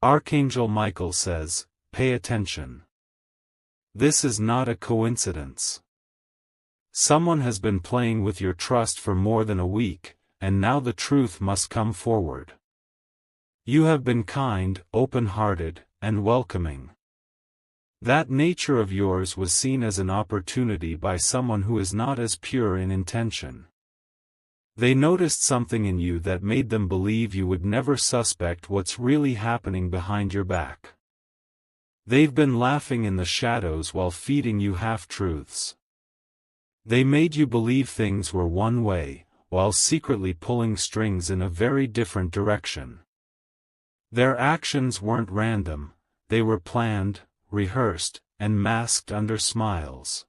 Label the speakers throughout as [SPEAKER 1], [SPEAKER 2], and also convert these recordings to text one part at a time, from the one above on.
[SPEAKER 1] Archangel Michael says, pay attention. This is not a coincidence. Someone has been playing with your trust for more than a week, and now the truth must come forward. You have been kind, open-hearted, and welcoming. That nature of yours was seen as an opportunity by someone who is not as pure in intention. They noticed something in you that made them believe you would never suspect what's really happening behind your back. They've been laughing in the shadows while feeding you half-truths. They made you believe things were one way, while secretly pulling strings in a very different direction. Their actions weren't random, they were planned, rehearsed, and masked under smiles.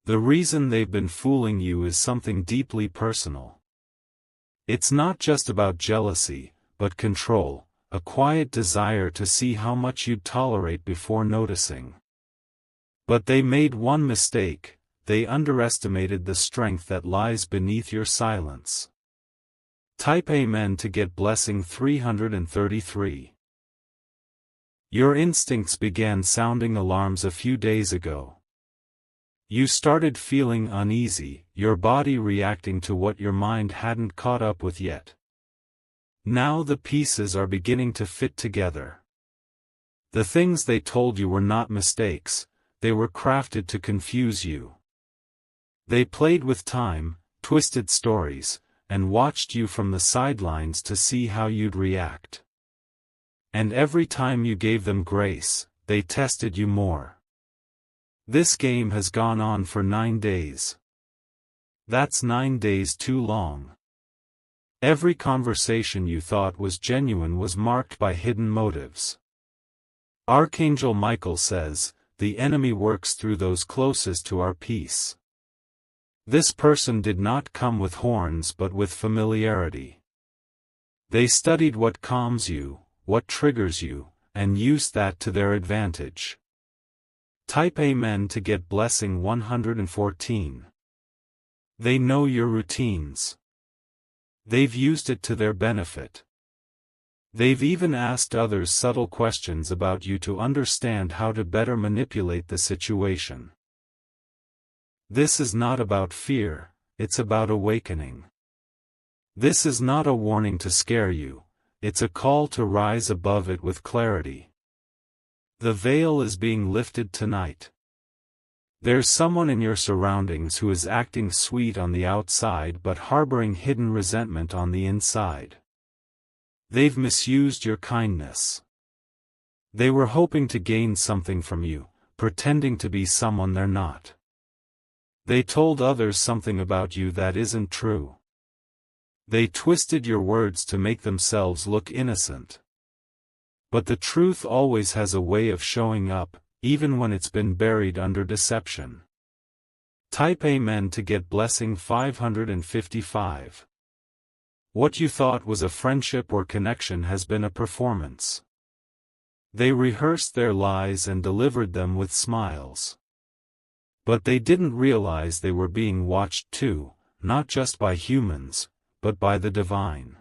[SPEAKER 1] The reason they've been fooling you is something deeply personal. It's not just about jealousy, but control, a quiet desire to see how much you'd tolerate before noticing. But they made one mistake, they underestimated the strength that lies beneath your silence. Type Amen to get blessing 333. Your instincts began sounding alarms a few days ago. You started feeling uneasy, your body reacting to what your mind hadn't caught up with yet. Now the pieces are beginning to fit together. The things they told you were not mistakes, they were crafted to confuse you. They played with time, twisted stories, and watched you from the sidelines to see how you'd react. And every time you gave them grace, they tested you more. This game has gone on for 9 days. That's 9 days too long. Every conversation you thought was genuine was marked by hidden motives. Archangel Michael says, the enemy works through those closest to our peace. This person did not come with horns but with familiarity. They studied what calms you, what triggers you, and used that to their advantage. Type Amen to get blessing 114. They know your routines. They've used it to their benefit. They've even asked others subtle questions about you to understand how to better manipulate the situation. This is not about fear, it's about awakening. This is not a warning to scare you, it's a call to rise above it with clarity. The veil is being lifted tonight. There's someone in your surroundings who is acting sweet on the outside but harboring hidden resentment on the inside. They've misused your kindness. They were hoping to gain something from you, pretending to be someone they're not. They told others something about you that isn't true. They twisted your words to make themselves look innocent. But the truth always has a way of showing up, even when it's been buried under deception. Type Amen to get blessing 555. What you thought was a friendship or connection has been a performance. They rehearsed their lies and delivered them with smiles. But they didn't realize they were being watched too, not just by humans, but by the divine.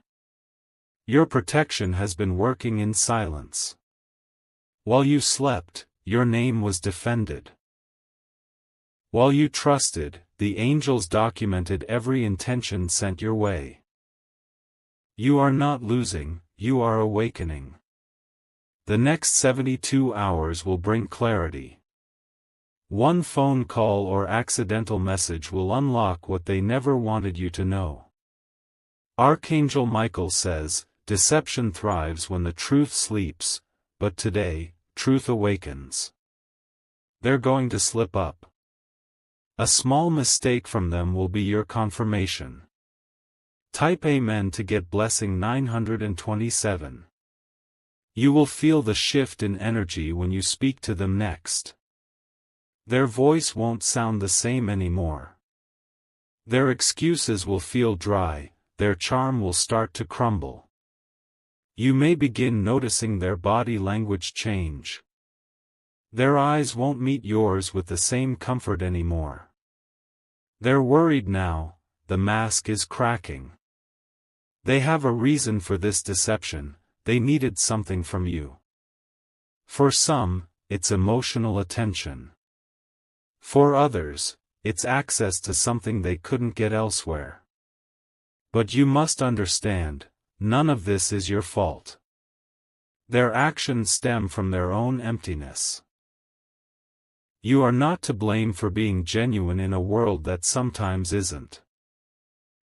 [SPEAKER 1] Your protection has been working in silence. While you slept, your name was defended. While you trusted, the angels documented every intention sent your way. You are not losing, you are awakening. The next 72 hours will bring clarity. One phone call or accidental message will unlock what they never wanted you to know. Archangel Michael says, deception thrives when the truth sleeps, but today, truth awakens. They're going to slip up. A small mistake from them will be your confirmation. Type Amen to get blessing 927. You will feel the shift in energy when you speak to them next. Their voice won't sound the same anymore. Their excuses will feel dry, their charm will start to crumble. You may begin noticing their body language change. Their eyes won't meet yours with the same comfort anymore. They're worried now, the mask is cracking. They have a reason for this deception, they needed something from you. For some, it's emotional attention. For others, it's access to something they couldn't get elsewhere. But you must understand, none of this is your fault. Their actions stem from their own emptiness. You are not to blame for being genuine in a world that sometimes isn't.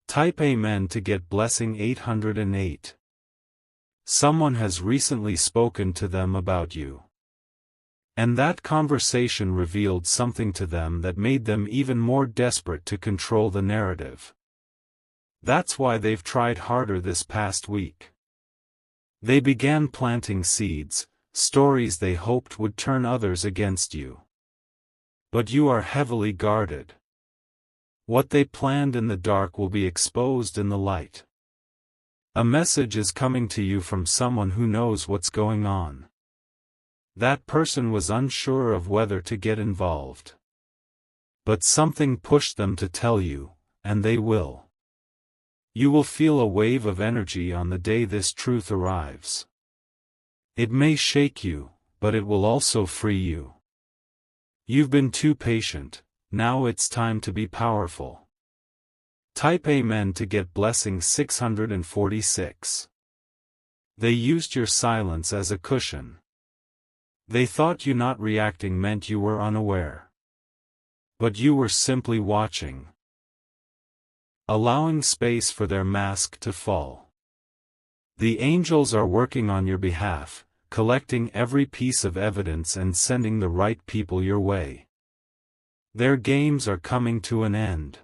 [SPEAKER 1] Type Amen to get blessing 808. Someone has recently spoken to them about you. And that conversation revealed something to them that made them even more desperate to control the narrative. That's why they've tried harder this past week. They began planting seeds, stories they hoped would turn others against you. But you are heavily guarded. What they planned in the dark will be exposed in the light. A message is coming to you from someone who knows what's going on. That person was unsure of whether to get involved. But something pushed them to tell you, and they will. You will feel a wave of energy on the day this truth arrives. It may shake you, but it will also free you. You've been too patient, now it's time to be powerful. Type Amen to get blessing 646. They used your silence as a cushion. They thought you not reacting meant you were unaware. But you were simply watching. Allowing space for their mask to fall. The angels are working on your behalf, collecting every piece of evidence and sending the right people your way. Their games are coming to an end.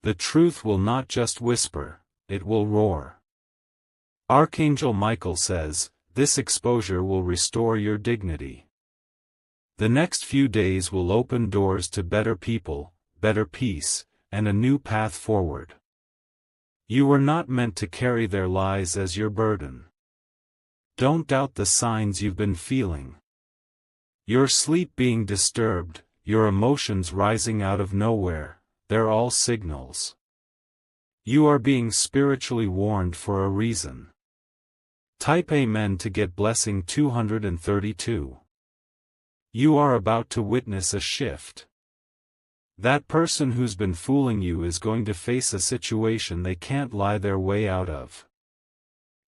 [SPEAKER 1] The truth will not just whisper, it will roar. Archangel Michael says, this exposure will restore your dignity. The next few days will open doors to better people, better peace, and a new path forward. You were not meant to carry their lies as your burden. Don't doubt the signs you've been feeling. Your sleep being disturbed, your emotions rising out of nowhere, they're all signals. You are being spiritually warned for a reason. Type Amen to get blessing 232. You are about to witness a shift. That person who's been fooling you is going to face a situation they can't lie their way out of.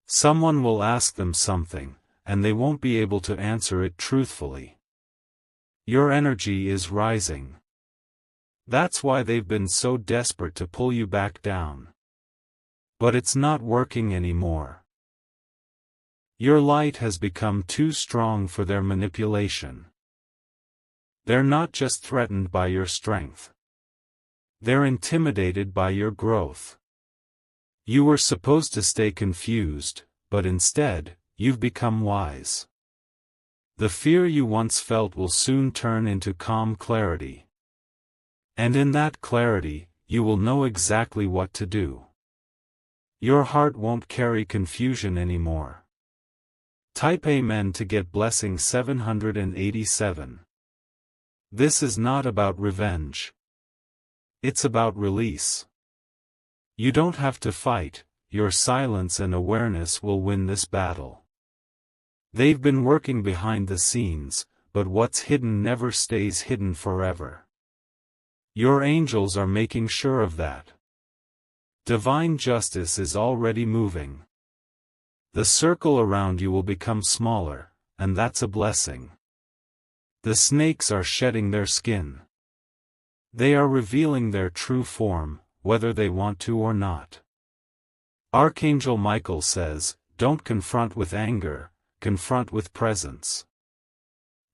[SPEAKER 1] Someone will ask them something, and they won't be able to answer it truthfully. Your energy is rising. That's why they've been so desperate to pull you back down. But it's not working anymore. Your light has become too strong for their manipulation. They're not just threatened by your strength. They're intimidated by your growth. You were supposed to stay confused, but instead, you've become wise. The fear you once felt will soon turn into calm clarity. And in that clarity, you will know exactly what to do. Your heart won't carry confusion anymore. Type Amen to get blessing 787. This is not about revenge. It's about release. You don't have to fight, your silence and awareness will win this battle. They've been working behind the scenes, but what's hidden never stays hidden forever. Your angels are making sure of that. Divine justice is already moving. The circle around you will become smaller, and that's a blessing. The snakes are shedding their skin. They are revealing their true form, whether they want to or not. Archangel Michael says, don't confront with anger, confront with presence.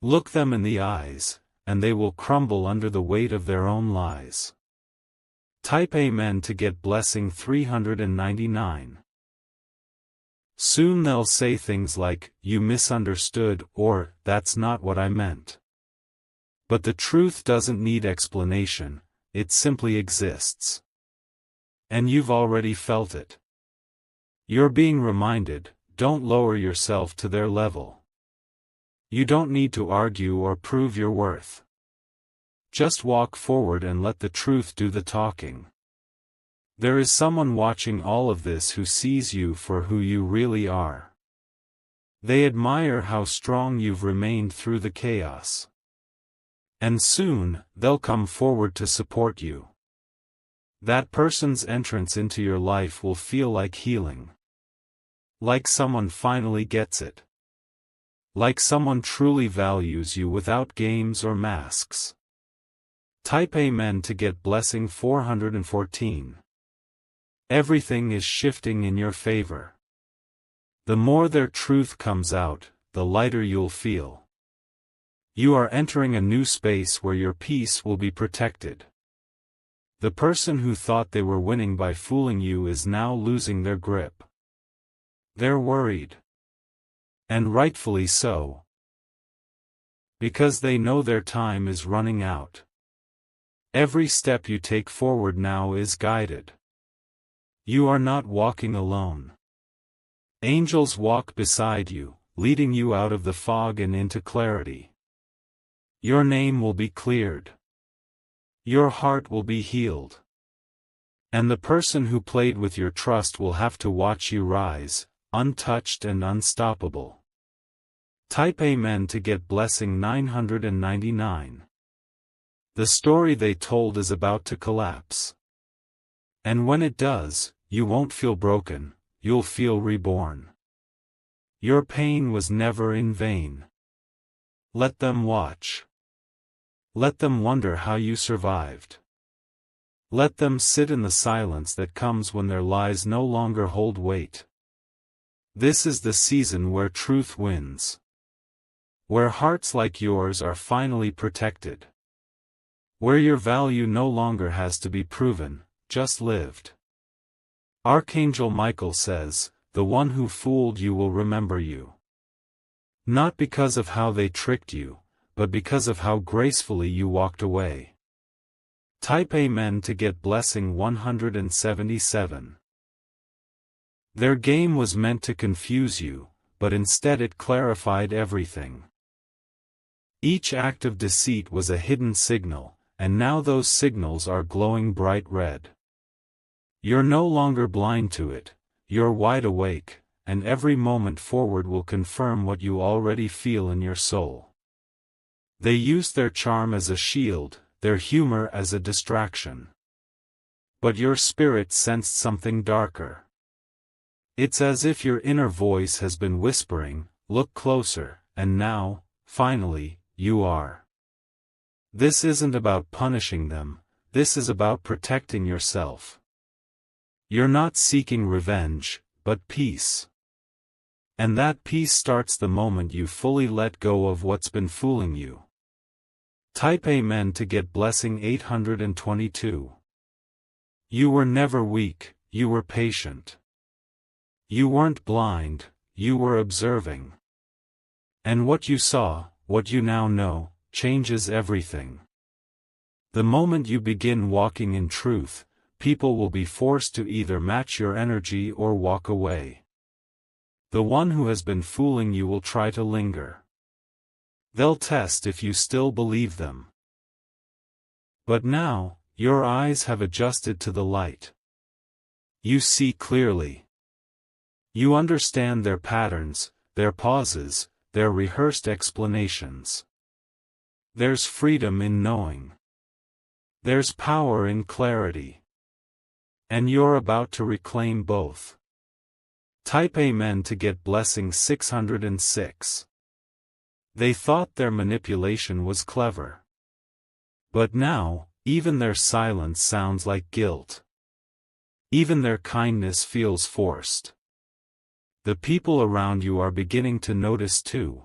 [SPEAKER 1] Look them in the eyes, and they will crumble under the weight of their own lies. Type Amen to get blessing 399. Soon they'll say things like, you misunderstood, or, that's not what I meant. But the truth doesn't need explanation, it simply exists. And you've already felt it. You're being reminded, don't lower yourself to their level. You don't need to argue or prove your worth. Just walk forward and let the truth do the talking. There is someone watching all of this who sees you for who you really are. They admire how strong you've remained through the chaos. And soon, they'll come forward to support you. That person's entrance into your life will feel like healing. Like someone finally gets it. Like someone truly values you without games or masks. Type Amen to get blessing 414. Everything is shifting in your favor. The more their truth comes out, the lighter you'll feel. You are entering a new space where your peace will be protected. The person who thought they were winning by fooling you is now losing their grip. They're worried. And rightfully so. Because they know their time is running out. Every step you take forward now is guided. You are not walking alone. Angels walk beside you, leading you out of the fog and into clarity. Your name will be cleared. Your heart will be healed. And the person who played with your trust will have to watch you rise, untouched and unstoppable. Type Amen to get blessing 999. The story they told is about to collapse. And when it does, you won't feel broken, you'll feel reborn. Your pain was never in vain. Let them watch. Let them wonder how you survived. Let them sit in the silence that comes when their lies no longer hold weight. This is the season where truth wins. Where hearts like yours are finally protected. Where your value no longer has to be proven, just lived. Archangel Michael says, the one who fooled you will remember you. Not because of how they tricked you, but because of how gracefully you walked away. Type Amen to get blessing 177. Their game was meant to confuse you, but instead it clarified everything. Each act of deceit was a hidden signal, and now those signals are glowing bright red. You're no longer blind to it, you're wide awake, and every moment forward will confirm what you already feel in your soul. They used their charm as a shield, their humor as a distraction. But your spirit sensed something darker. It's as if your inner voice has been whispering, look closer, and now, finally, you are. This isn't about punishing them, this is about protecting yourself. You're not seeking revenge, but peace. And that peace starts the moment you fully let go of what's been fooling you. Type Amen to get blessing 822. You were never weak, you were patient. You weren't blind, you were observing. And what you saw, what you now know, changes everything. The moment you begin walking in truth, people will be forced to either match your energy or walk away. The one who has been fooling you will try to linger. They'll test if you still believe them. But now, your eyes have adjusted to the light. You see clearly. You understand their patterns, their pauses, their rehearsed explanations. There's freedom in knowing. There's power in clarity. And you're about to reclaim both. Type Amen to get blessing 606. They thought their manipulation was clever. But now, even their silence sounds like guilt. Even their kindness feels forced. The people around you are beginning to notice too.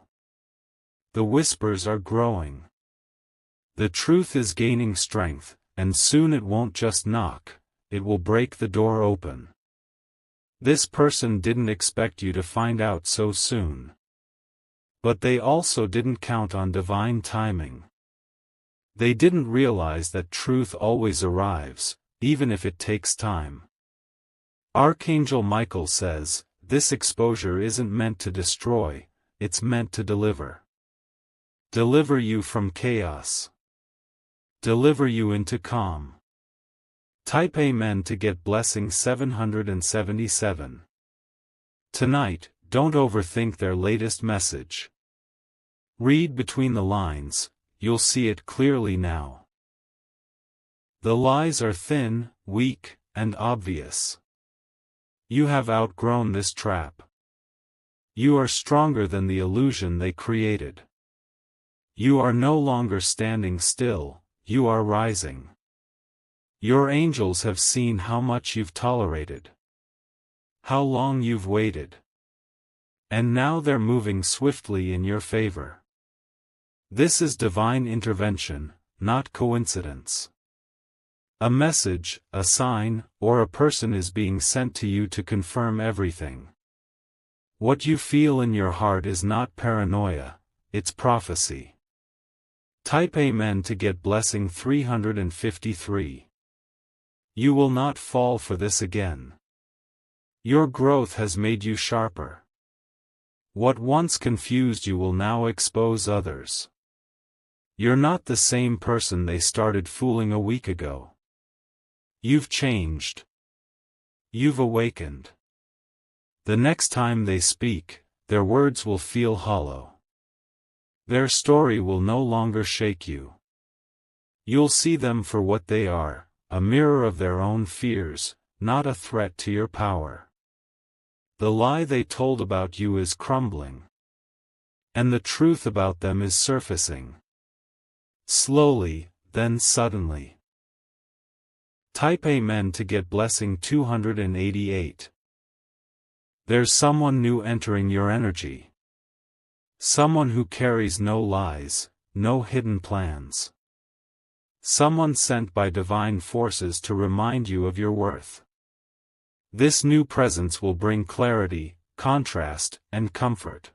[SPEAKER 1] The whispers are growing. The truth is gaining strength, and soon it won't just knock, it will break the door open. This person didn't expect you to find out so soon. But they also didn't count on divine timing. They didn't realize that truth always arrives, even if it takes time. Archangel Michael says, this exposure isn't meant to destroy, it's meant to deliver. Deliver you from chaos. Deliver you into calm. Type Amen to get blessing 777. Tonight, don't overthink their latest message. Read between the lines, you'll see it clearly now. The lies are thin, weak, and obvious. You have outgrown this trap. You are stronger than the illusion they created. You are no longer standing still, you are rising. Your angels have seen how much you've tolerated. How long you've waited. And now they're moving swiftly in your favor. This is divine intervention, not coincidence. A message, a sign, or a person is being sent to you to confirm everything. What you feel in your heart is not paranoia, it's prophecy. Type Amen to get blessing 353. You will not fall for this again. Your growth has made you sharper. What once confused you will now expose others. You're not the same person they started fooling a week ago. You've changed. You've awakened. The next time they speak, their words will feel hollow. Their story will no longer shake you. You'll see them for what they are, a mirror of their own fears, not a threat to your power. The lie they told about you is crumbling. And the truth about them is surfacing. Slowly, then suddenly. Type Amen to get blessing 288. There's someone new entering your energy. Someone who carries no lies, no hidden plans. Someone sent by divine forces to remind you of your worth. This new presence will bring clarity, contrast, and comfort.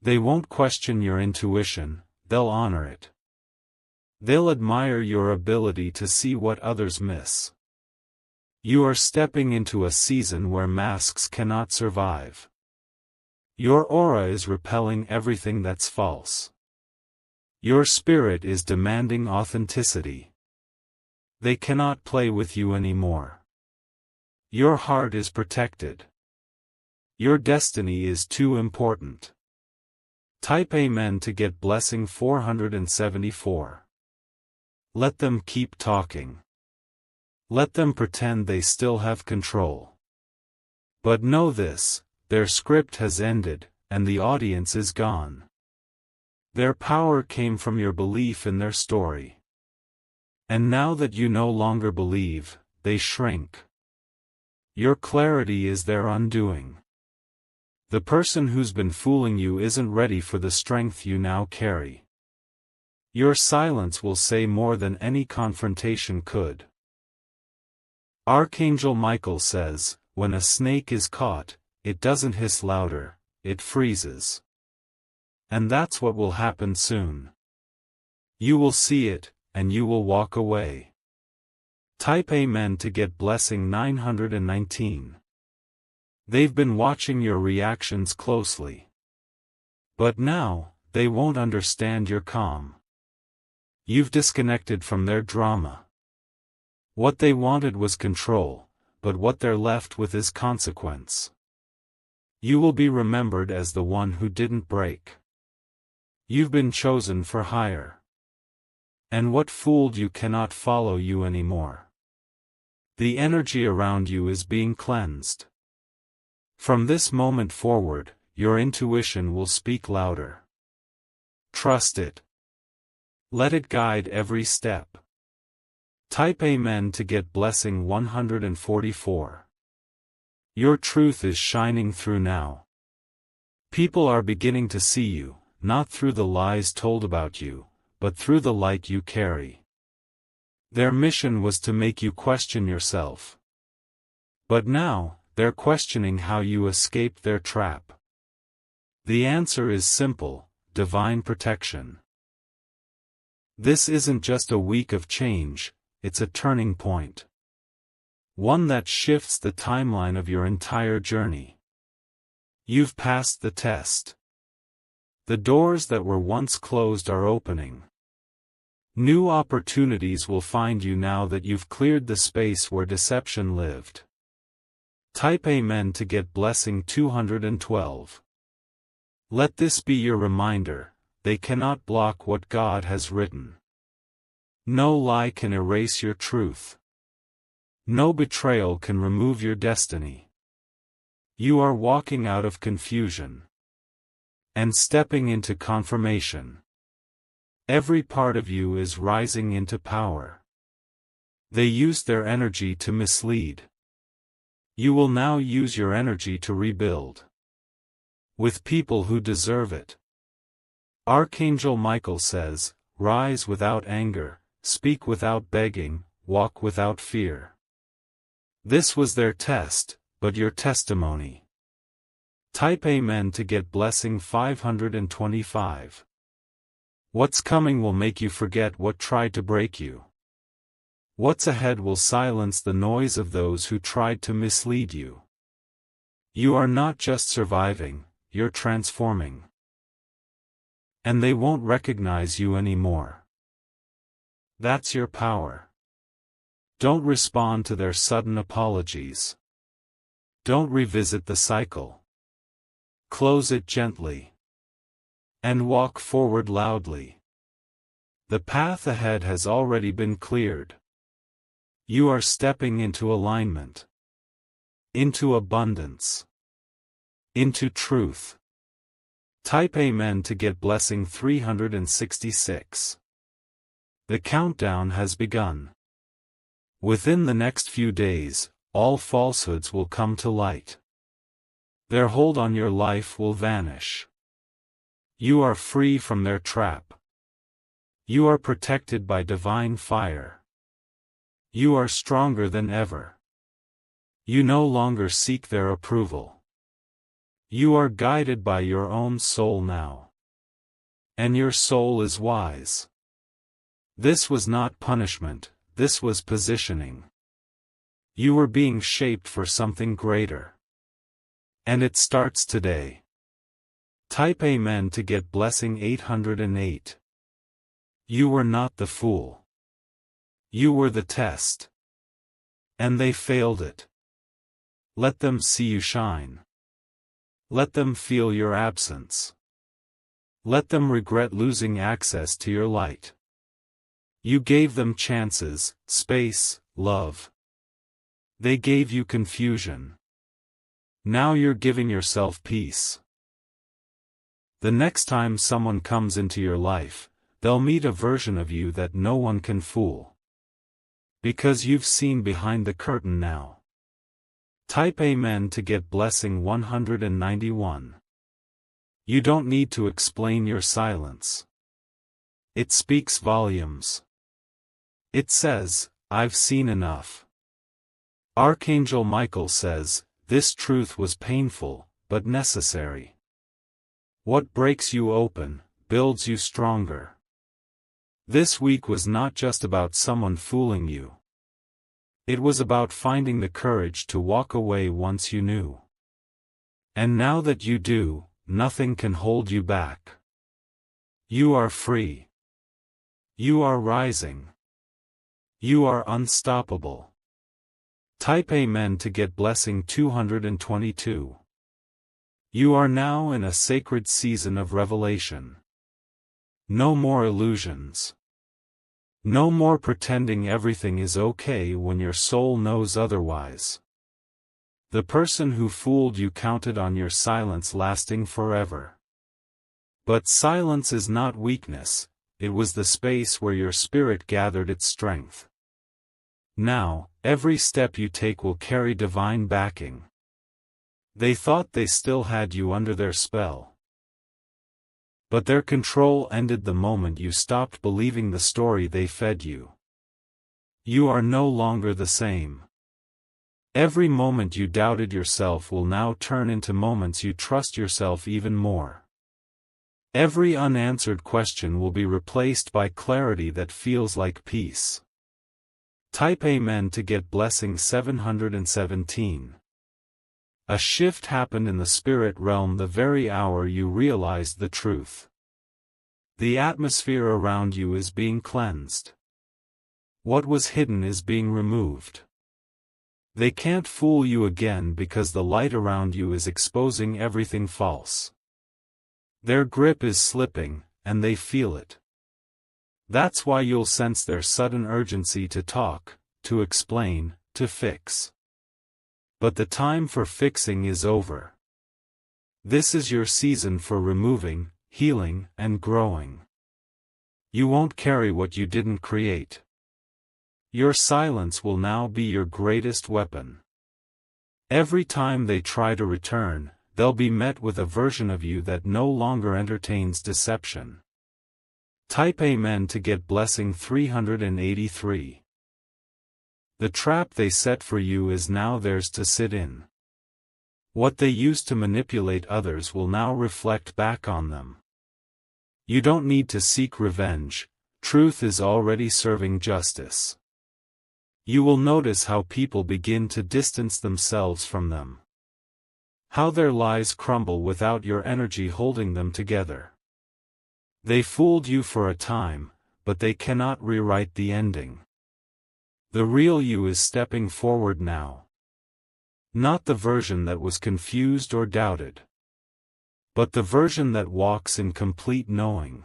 [SPEAKER 1] They won't question your intuition, they'll honor it. They'll admire your ability to see what others miss. You are stepping into a season where masks cannot survive. Your aura is repelling everything that's false. Your spirit is demanding authenticity. They cannot play with you anymore. Your heart is protected. Your destiny is too important. Type Amen to get blessing 474. Let them keep talking. Let them pretend they still have control. But know this, their script has ended, and the audience is gone. Their power came from your belief in their story. And now that you no longer believe, they shrink. Your clarity is their undoing. The person who's been fooling you isn't ready for the strength you now carry. Your silence will say more than any confrontation could. Archangel Michael says, when a snake is caught, it doesn't hiss louder, it freezes. And that's what will happen soon. You will see it, and you will walk away. Type Amen to get blessing 919. They've been watching your reactions closely. But now, they won't understand your calm. You've disconnected from their drama. What they wanted was control, but what they're left with is consequence. You will be remembered as the one who didn't break. You've been chosen for higher. And what fooled you cannot follow you anymore. The energy around you is being cleansed. From this moment forward, your intuition will speak louder. Trust it. Let it guide every step. Type Amen to get blessing 144. Your truth is shining through now. People are beginning to see you, not through the lies told about you, but through the light you carry. Their mission was to make you question yourself. But now, they're questioning how you escaped their trap. The answer is simple: divine protection. This isn't just a week of change, it's a turning point. One that shifts the timeline of your entire journey. You've passed the test. The doors that were once closed are opening. New opportunities will find you now that you've cleared the space where deception lived. Type Amen to get blessing 212. Let this be your reminder, they cannot block what God has written. No lie can erase your truth. No betrayal can remove your destiny. You are walking out of confusion and stepping into confirmation. Every part of you is rising into power. They used their energy to mislead. You will now use your energy to rebuild. With people who deserve it. Archangel Michael says, rise without anger, speak without begging, walk without fear. This was their test, but your testimony. Type Amen to get blessing 525. What's coming will make you forget what tried to break you. What's ahead will silence the noise of those who tried to mislead you. You are not just surviving, you're transforming. And they won't recognize you anymore. That's your power. Don't respond to their sudden apologies. Don't revisit the cycle. Close it gently. And walk forward loudly. The path ahead has already been cleared. You are stepping into alignment. Into abundance. Into truth. Type Amen to get blessing 366. The countdown has begun. Within the next few days, all falsehoods will come to light. Their hold on your life will vanish. You are free from their trap. You are protected by divine fire. You are stronger than ever. You no longer seek their approval. You are guided by your own soul now. And your soul is wise. This was not punishment, this was positioning. You were being shaped for something greater. And it starts today. Type Amen to get blessing 808. You were not the fool. You were the test. And they failed it. Let them see you shine. Let them feel your absence. Let them regret losing access to your light. You gave them chances, space, love. They gave you confusion. Now you're giving yourself peace. The next time someone comes into your life, they'll meet a version of you that no one can fool. Because you've seen behind the curtain now. Type Amen to get blessing 191. You don't need to explain your silence. It speaks volumes. It says, I've seen enough. Archangel Michael says, this truth was painful, but necessary. What breaks you open, builds you stronger. This week was not just about someone fooling you. It was about finding the courage to walk away once you knew. And now that you do, nothing can hold you back. You are free. You are rising. You are unstoppable. Type Amen to get blessing 222. You are now in a sacred season of revelation. No more illusions. No more pretending everything is okay when your soul knows otherwise. The person who fooled you counted on your silence lasting forever. But silence is not weakness, it was the space where your spirit gathered its strength. Now, every step you take will carry divine backing. They thought they still had you under their spell. But their control ended the moment you stopped believing the story they fed you. You are no longer the same. Every moment you doubted yourself will now turn into moments you trust yourself even more. Every unanswered question will be replaced by clarity that feels like peace. Type Amen to get blessing 717. A shift happened in the spirit realm the very hour you realized the truth. The atmosphere around you is being cleansed. What was hidden is being removed. They can't fool you again because the light around you is exposing everything false. Their grip is slipping, and they feel it. That's why you'll sense their sudden urgency to talk, to explain, to fix. But the time for fixing is over. This is your season for removing, healing, and growing. You won't carry what you didn't create. Your silence will now be your greatest weapon. Every time they try to return, they'll be met with a version of you that no longer entertains deception. Type Amen to get blessing 383. The trap they set for you is now theirs to sit in. What they used to manipulate others will now reflect back on them. You don't need to seek revenge, truth is already serving justice. You will notice how people begin to distance themselves from them. How their lies crumble without your energy holding them together. They fooled you for a time, but they cannot rewrite the ending. The real you is stepping forward now. Not the version that was confused or doubted, but the version that walks in complete knowing.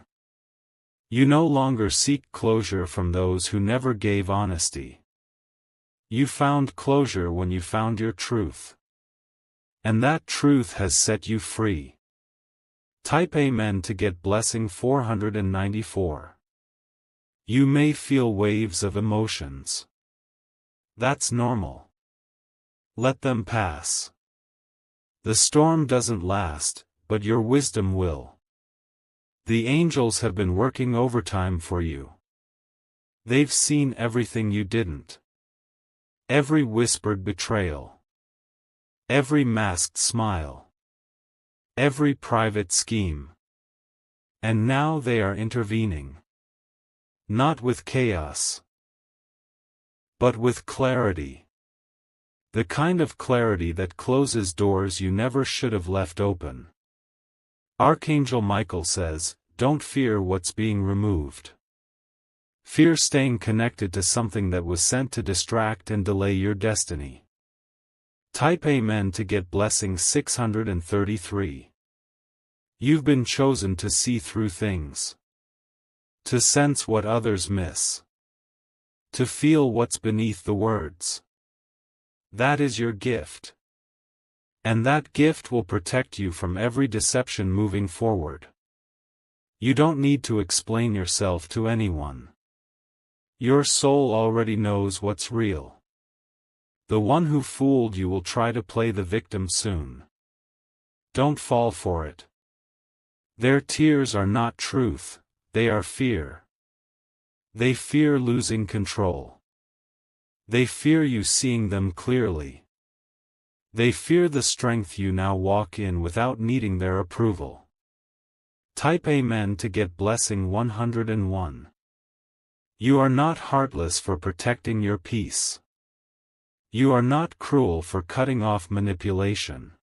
[SPEAKER 1] You no longer seek closure from those who never gave honesty. You found closure when you found your truth. And that truth has set you free. Type Amen to get blessing 494. You may feel waves of emotions. That's normal. Let them pass. The storm doesn't last, but your wisdom will. The angels have been working overtime for you. They've seen everything you didn't. Every whispered betrayal. Every masked smile. Every private scheme. And now they are intervening. Not with chaos, but with clarity. The kind of clarity that closes doors you never should have left open. Archangel Michael says, don't fear what's being removed. Fear staying connected to something that was sent to distract and delay your destiny. Type Amen to get blessing 633. You've been chosen to see through things. To sense what others miss. To feel what's beneath the words. That is your gift. And that gift will protect you from every deception moving forward. You don't need to explain yourself to anyone. Your soul already knows what's real. The one who fooled you will try to play the victim soon. Don't fall for it. Their tears are not truth, they are fear. They fear losing control. They fear you seeing them clearly. They fear the strength you now walk in without needing their approval. Type Amen to get blessing 101. You are not heartless for protecting your peace. You are not cruel for cutting off manipulation.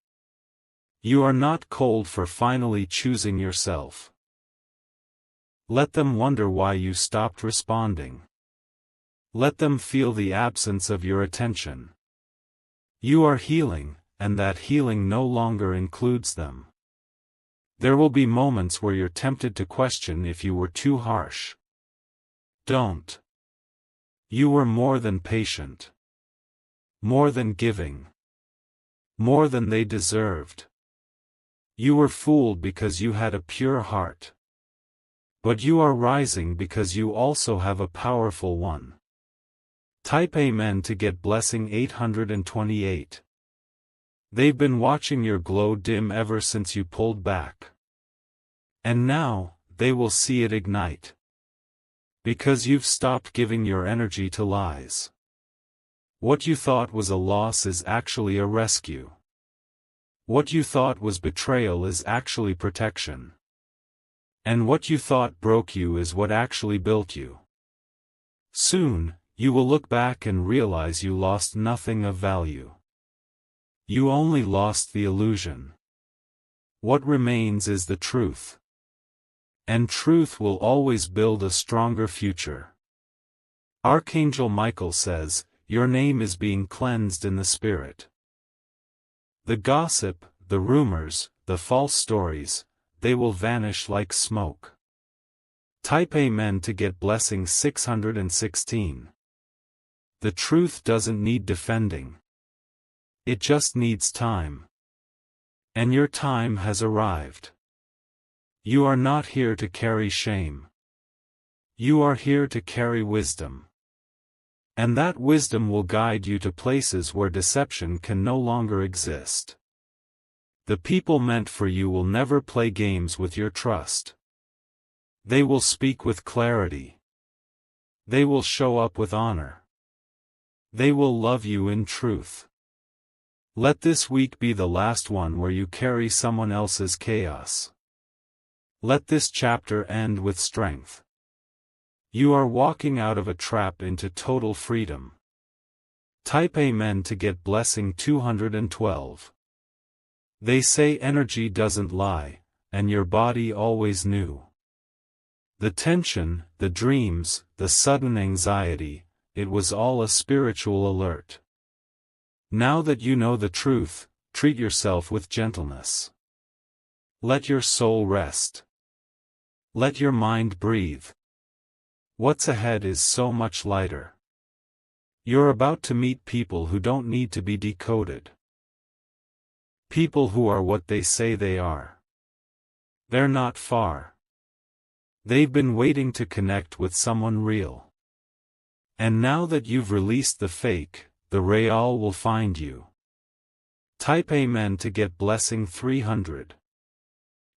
[SPEAKER 1] You are not cold for finally choosing yourself. Let them wonder why you stopped responding. Let them feel the absence of your attention. You are healing, and that healing no longer includes them. There will be moments where you're tempted to question if you were too harsh. Don't. You were more than patient. More than giving. More than they deserved. You were fooled because you had a pure heart. But you are rising because you also have a powerful one. Type Amen to get blessing 828. They've been watching your glow dim ever since you pulled back. And now, they will see it ignite. Because you've stopped giving your energy to lies. What you thought was a loss is actually a rescue. What you thought was betrayal is actually protection. And what you thought broke you is what actually built you. Soon, you will look back and realize you lost nothing of value. You only lost the illusion. What remains is the truth. And truth will always build a stronger future. Archangel Michael says, your name is being cleansed in the Spirit. The gossip, the rumors, the false stories, they will vanish like smoke. Type Amen to get blessing 616. The truth doesn't need defending. It just needs time. And your time has arrived. You are not here to carry shame. You are here to carry wisdom. And that wisdom will guide you to places where deception can no longer exist. The people meant for you will never play games with your trust. They will speak with clarity. They will show up with honor. They will love you in truth. Let this week be the last one where you carry someone else's chaos. Let this chapter end with strength. You are walking out of a trap into total freedom. Type Amen to get blessing 212. They say energy doesn't lie, and your body always knew. The tension, the dreams, the sudden anxiety, it was all a spiritual alert. Now that you know the truth, treat yourself with gentleness. Let your soul rest. Let your mind breathe. What's ahead is so much lighter. You're about to meet people who don't need to be decoded. People who are what they say they are. They're not far. They've been waiting to connect with someone real. And now that you've released the fake, the real will find you. Type Amen to get blessing 300.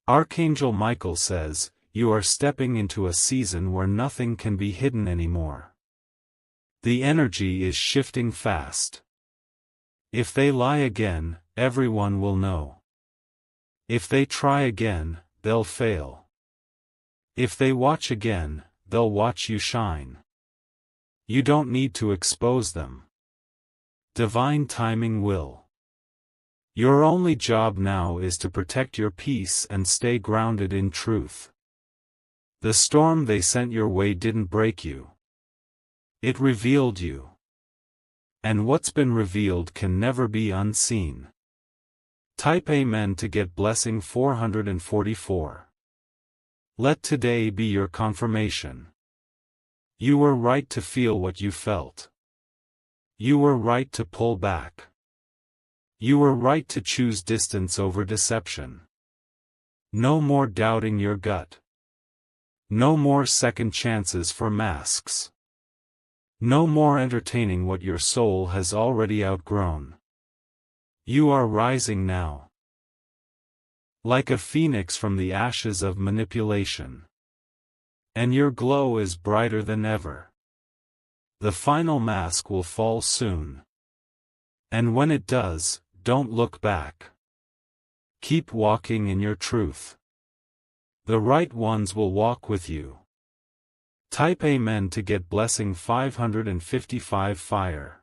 [SPEAKER 1] Archangel Michael says, you are stepping into a season where nothing can be hidden anymore. The energy is shifting fast. If they lie again, everyone will know. If they try again, they'll fail. If they watch again, they'll watch you shine. You don't need to expose them. Divine timing will. Your only job now is to protect your peace and stay grounded in truth. The storm they sent your way didn't break you. It revealed you. And what's been revealed can never be unseen. Type Amen to get blessing 444. Let today be your confirmation. You were right to feel what you felt. You were right to pull back. You were right to choose distance over deception. No more doubting your gut. No more second chances for masks. No more entertaining what your soul has already outgrown. You are rising now. Like a phoenix from the ashes of manipulation. And your glow is brighter than ever. The final mask will fall soon. And when it does, don't look back. Keep walking in your truth. The right ones will walk with you. Type Amen to get blessing 555 fire.